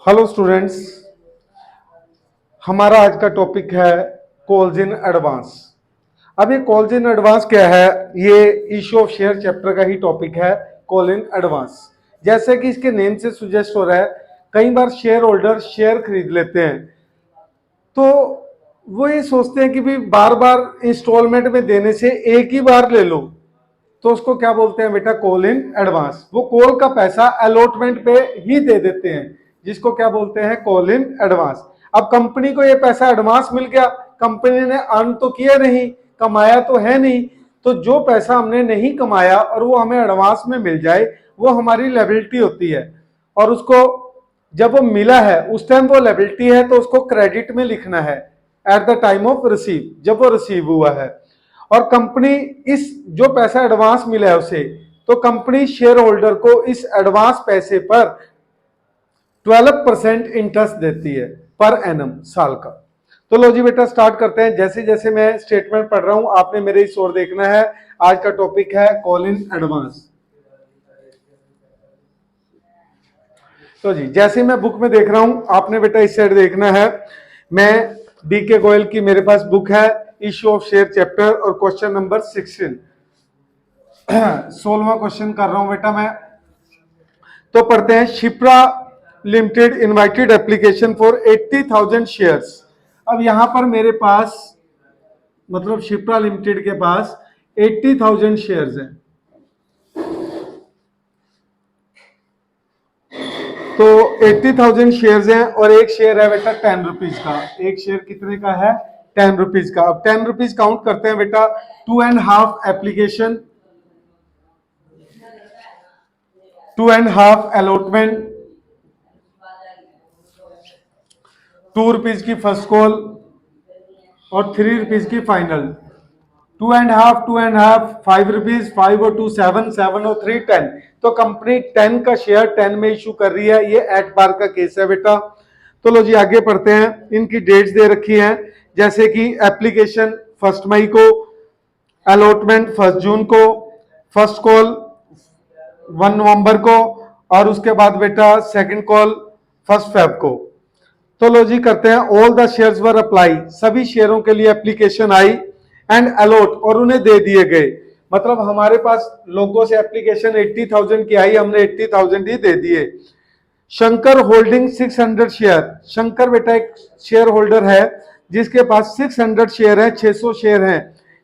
Hello students, हमारा आज का टॉपिक है कॉल्स इन एडवांस। अब ये कॉल्स इन एडवांस क्या है? ये इशू ऑफ शेयर चैप्टर का ही टॉपिक है, कॉल इन एडवांस। जैसे कि इसके नेम से सुजेस्ट हो रहा है, कई बार शेयर होल्डर शेयर खरीद लेते हैं तो वो ये सोचते हैं कि भाई बार बार इंस्टॉलमेंट में देने से एक ही बार ले लो, तो उसको क्या बोलते हैं बेटा? Call in advance. वो कॉल का पैसा अलॉटमेंट पे ही दे देते हैं, जिसको क्या बोलते हैं? Call in advance. अब कंपनी को ये पैसा एडवांस मिल गया, कंपनी ने अर्न तो किया नहीं, कमाया तो है नहीं, तो जो पैसा हमने नहीं कमाया और वो हमें एडवांस में मिल जाए, वो हमारी लायबिलिटी होती है। और उसको जब वो मिला है उस टाइम वो लायबिलिटी है, तो उसको क्रेडिट में लिखना है eight the time of receive, जब वो रिसीव हुआ है। और कंपनी इस जो पैसा एडवांस मिला है उसे, तो कंपनी शेयर होल्डर को इस एडवांस पैसे पर 12% इंटरेस्ट देती है पर एनम, साल का। तो लो जी बेटा स्टार्ट करते हैं। जैसे जैसे मैं स्टेटमेंट पढ़ रहा हूं आपने मेरे इस ओर देखना है। आज का टॉपिक है कॉल इन एडवांस। तो जी जैसे मैं बुक में देख रहा हूं, आपने बेटा इस साइड देखना है। मैं डीके गोयल की मेरे पास बुक है, इशू ऑफ शेयर चैप्टर, और क्वेश्चन नंबर 16 16वां क्वेश्चन कर रहा हूं बेटा मैं। तो पढ़ते हैं, Shipra limited invited application for 80,000 shares. अब यहां पर मेरे पास मतलब शिप्रा लिमिटेड के पास 80,000 शेयर्स हैं। तो 80,000 शेयर्स हैं और एक शेयर है बेटा 10 रुपीज का। एक शेयर कितने का है? 10 रुपीज का। अब 10 रुपीज काउंट करते हैं बेटा। 2.5 एप्लीकेशन, 2.5 अलॉटमेंट, 2 रुपीज की फर्स्ट कॉल और 3 रुपीज की फाइनल। 2.5 2.5 5 रुपीज, 5 और 2 7, 7 और 3 10। तो कंपनी 10 का शेयर 10 में इशू कर रही है। ये एट बार का केस है बेटा। तो लो जी आगे पढ़ते हैं। इनकी डेट्स दे रखी हैं, जैसे कि एप्लीकेशन 1 मई को, अलॉटमेंट 1 जून को, फर्स्ट कॉल 1 नवंबर को, और उसके बाद बेटा सेकंड कॉल 1 फेब को। तो लो जी करते हैं। All the shares were apply, सभी शेयरों के लिए एप्लीकेशन आई, एंड अलॉट, और उन्हें दे दिए गए। मतलब हमारे पास लोगों से एप्लीकेशन 80,000 की आई, हमने 80,000 ही दे दिए। शंकर होल्डिंग 600 शेयर, शंकर बेटा एक शेयर होल्डर है जिसके पास 600 शेयर है, 600 शेयर हैं।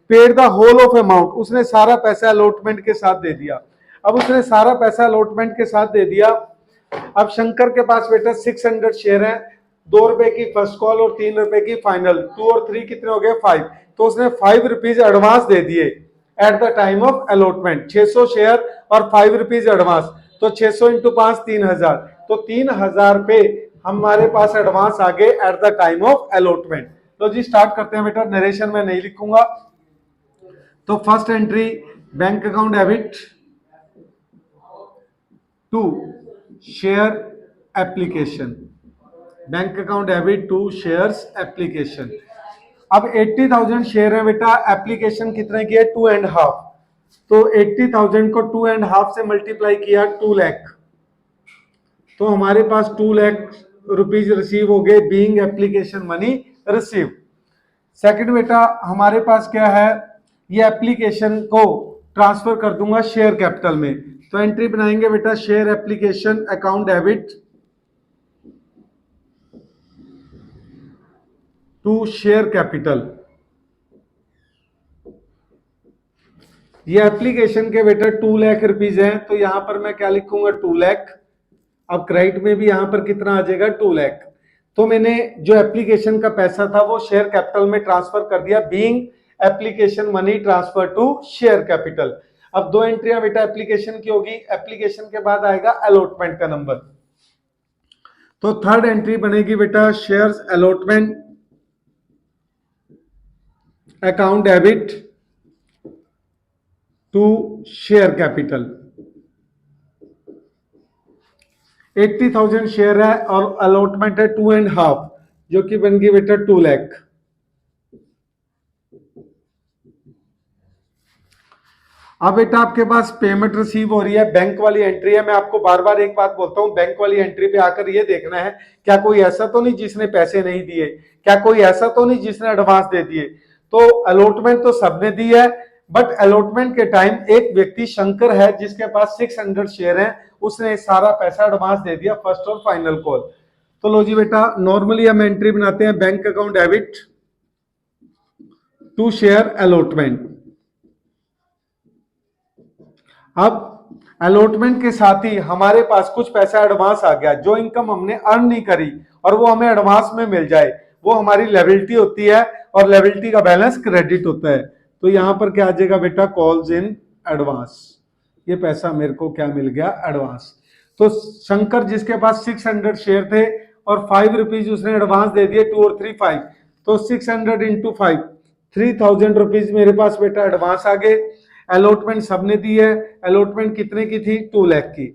Paid the whole of amount, उसने सारा पैसा अलॉटमेंट के साथ दे दिया। अब उसने सारा पैसा अलॉटमेंट के साथ दे दिया। अब शंकर के पास बेटा 600 शेयर है, 2 रुपए की फर्स्ट कॉल और 3 रुपए की फाइनल। 2 और 3 कितने हो गए? 5। तो उसने 5 रुपीज एडवांस दे दिए eight the time of allotment. 600 share और 5 रुपीज एडवांस, तो 600 इंटू 5 3,000। तो 3,000 पे हमारे पास एडवांस आ गए eight the time of allotment. तो जी स्टार्ट करते हैं बेटा। नरेशन में नहीं लिखूंगा। तो first entry, bank account debit to share application, bank account debit to shares application. अब 80,000 शेयर है बेटा, एप्लीकेशन कितने की है? 2.5। तो 80,000 को 2.5 से मल्टीप्लाई किया 2 लाख, तो हमारे पास 2 लाख रुपीज रिसीव हो गए, being application money receive. Second बेटा हमारे पास क्या है? ये एप्लीकेशन को ट्रांसफर कर दूंगा शेयर कैपिटल में। तो एंट्री बनाएंगे बेटा, share application account debit to share capital. ये एप्लीकेशन के बेटा 2 लाख रुपीज हैं, तो यहां पर मैं क्या लिखूंगा? 2 लाख। अब क्रेडिट में भी यहां पर कितना आ जाएगा? 2 लाख। तो मैंने जो एप्लीकेशन का पैसा था वो शेयर कैपिटल में ट्रांसफर कर दिया, being application money transfer to share capital. अब 2 एंट्रियां बेटा एप्लीकेशन की होगी, एप्लीकेशन के बाद आएगा अलॉटमेंट का नंबर। तो थर्ड एंट्री बनेगी बेटा, shares allotment account debit to share capital. 80,000 share है और अलॉटमेंट है 2.5, जो कि बन गई बेटा 2 लाख। अब बेटा आपके पास पेमेंट रिसीव हो रही है, बैंक वाली एंट्री है। मैं आपको बार बार एक बात बोलता हूँ, बैंक वाली एंट्री पे आकर ये देखना है क्या कोई ऐसा तो नहीं जिसने पैसे नहीं दिए, क्या कोई ऐसा तो नहीं जिसने एडवांस दे दिए। तो अलॉटमेंट तो सबने दी है, बट अलॉटमेंट के टाइम एक व्यक्ति शंकर है जिसके पास 600 शेयर है, उसने सारा पैसा एडवांस दे दिया फर्स्ट और फाइनल कॉल। तो लो जी बेटा, नॉर्मली हम एंट्री बनाते हैं bank account debit to share allotment. अब अलॉटमेंट के साथ ही हमारे पास कुछ पैसा एडवांस आ गया, जो इनकम हमने अर्न नहीं करी और वो हमें एडवांस में मिल जाए, वो हमारी लायबिलिटी होती है और लायबिलिटी का बैलेंस क्रेडिट होता है। तो यहां पर क्या आ जाएगा बेटा, कॉल्स इन एडवांस। ये पैसा मेरे को क्या मिल गया, एडवांस। तो शंकर जिसके पास 600 शेयर थे और 5 रुपीज उसने एडवांस दे दिए, 2 और 3 5, तो 600 इंटू 5, 3000 रुपीज मेरे पास बेटा एडवांस आ गए। अलॉटमेंट सबने दी है, अलॉटमेंट कितने की थी, 2 लाख की।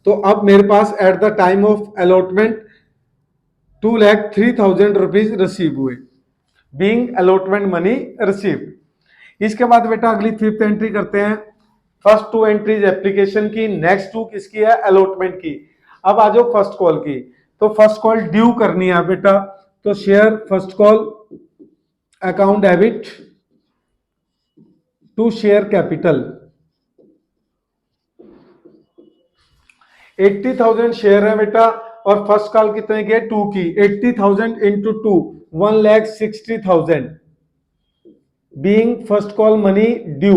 तो अब मेरे पास at the time of allotment 2,03,000 rupees receive हुए, बीइंग अलॉटमेंट मनी रिसीव्ड। इसके बाद बेटा अगली 5th एंट्री करते हैं। फर्स्ट 2 एंट्रीज एप्लीकेशन की, नेक्स्ट 2 किसकी है, अलॉटमेंट की। अब आ जाओ फर्स्ट कॉल की। तो फर्स्ट कॉल ड्यू करनी है बेटा, तो share first call account debit to share capital. 80,000 share है बेटा और फर्स्ट कॉल कितने की है, 2 की। 80,000 into 2, 1,60,000 being first call money due.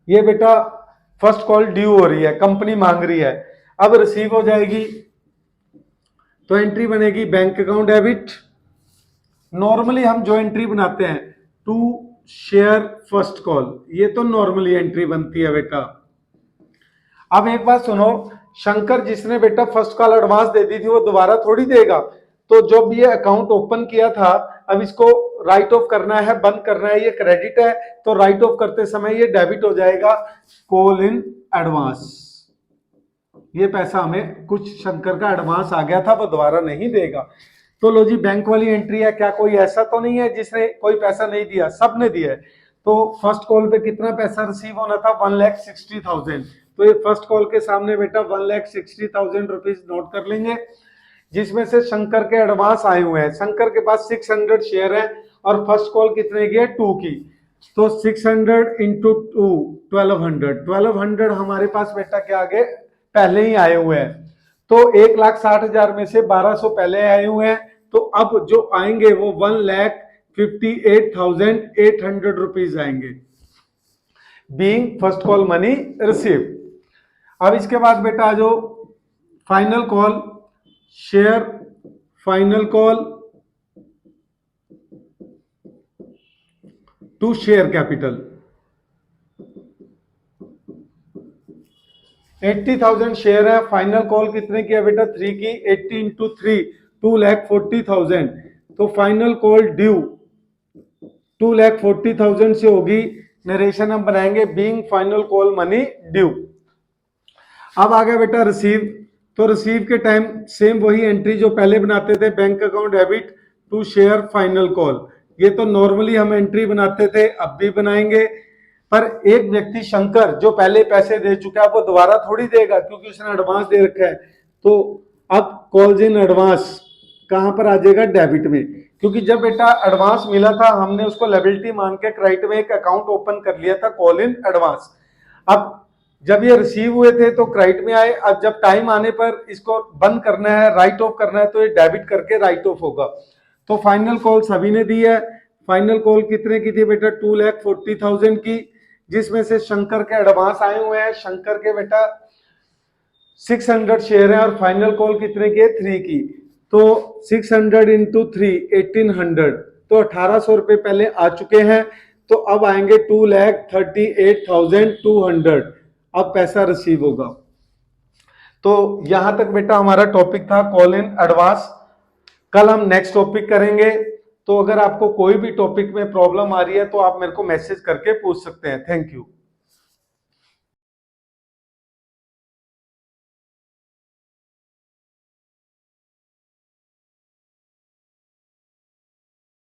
ये बेटा फर्स्ट कॉल ड्यू हो रही है, कंपनी मांग रही है, अब रिसीव हो जाएगी। तो एंट्री बनेगी बैंक अकाउंट डेबिट। नॉर्मली हम जो एंट्री बनाते हैं, टू शेयर फर्स्ट कॉल, ये तो नॉर्मली एंट्री बनती है बेटा। अब एक बात सुनो, शंकर जिसने बेटा फर्स्ट कॉल एडवांस दे दी थी वो दोबारा थोड़ी देगा। तो जब ये अकाउंट ओपन किया था, अब इसको राइट ऑफ करना है, बंद करना है, ये क्रेडिट है, तो राइट ऑफ करते समय ये डेबिट हो जाएगा, कॉल इन एडवांस। ये पैसा हमें कुछ शंकर का एडवांस आ गया था, वो दोबारा नहीं देगा। तो लो जी, बैंक वाली एंट्री है, क्या कोई ऐसा तो नहीं है जिसने कोई पैसा नहीं दिया, सबने दिया है। तो फर्स्ट कॉल पे कितना पैसा रिसीव होना था, 1,60,000। तो ये फर्स्ट कॉल के सामने बेटा 1,60,000 रुपीज नोट कर लेंगे, जिसमें से शंकर के एडवांस आए हुए हैं। शंकर के पास 600 शेयर है और फर्स्ट कॉल कितने की है, 2 की। तो 600 इंटू 2, 1200 हमारे पास बेटा क्या आगे पहले ही आए हुए हैं। तो 1,60,000 में से 1200 पहले आए हुए हैं, तो अब जो आएंगे वो 1,58,800 रुपीज आएंगे, being first call money receive. अब इसके बाद बेटा जो final call, share final call to share capital. 80,000 share है, फाइनल कॉल कितने की है बेटा, 3 की। 80 इंटू 3, 2,40,000। तो फाइनल कॉल ड्यू 2,40,000 से होगी। नरेशन हम बनाएंगे, being final call money due. अब आ गया बेटा रिसीव। तो रिसीव के टाइम सेम वही एंट्री जो पहले बनाते थे, bank account debit to share final call. ये तो नॉर्मली हम एंट्री बनाते थे, अब भी बनाएंगे। पर एक व्यक्ति शंकर जो पहले पैसे दे चुका है वो दोबारा थोड़ी देगा, क्योंकि उसने एडवांस दे रखा है। तो अब कॉल्स इन एडवांस कहां पर आ जाएगा, डेबिट में। क्योंकि जब बेटा एडवांस मिला था, हमने उसको लायबिलिटी मान के क्रेडिट में एक अकाउंट ओपन कर लिया था, कॉल इन एडवांस। अब जब ये रिसीव हुए थे तो क्रेडिट में आए, अब जब टाइम आने पर इसको बंद करना है, राइट ऑफ करना है, तो ये डेबिट करके राइट ऑफ होगा। तो फाइनल कॉल सभी ने दी है। फाइनल कॉल कितने की थी बेटा, 2,40,000 की, जिसमें से शंकर के एडवांस आए हुए हैं। शंकर के बेटा 600 शेयर है और फाइनल कॉल कितने की है, 3 की। तो 600 इंटू 3, 1800, तो 1,800 रुपए पहले आ चुके हैं। तो अब आएंगे 2,38,200, अब पैसा रिसीव होगा। तो यहां तक बेटा हमारा टॉपिक था कॉल इन एडवांस। कल हम नेक्स्ट टॉपिक करेंगे। तो अगर आपको कोई भी टॉपिक में प्रॉब्लम आ रही है तो आप मेरे को मैसेज करके पूछ सकते हैं। Thank you.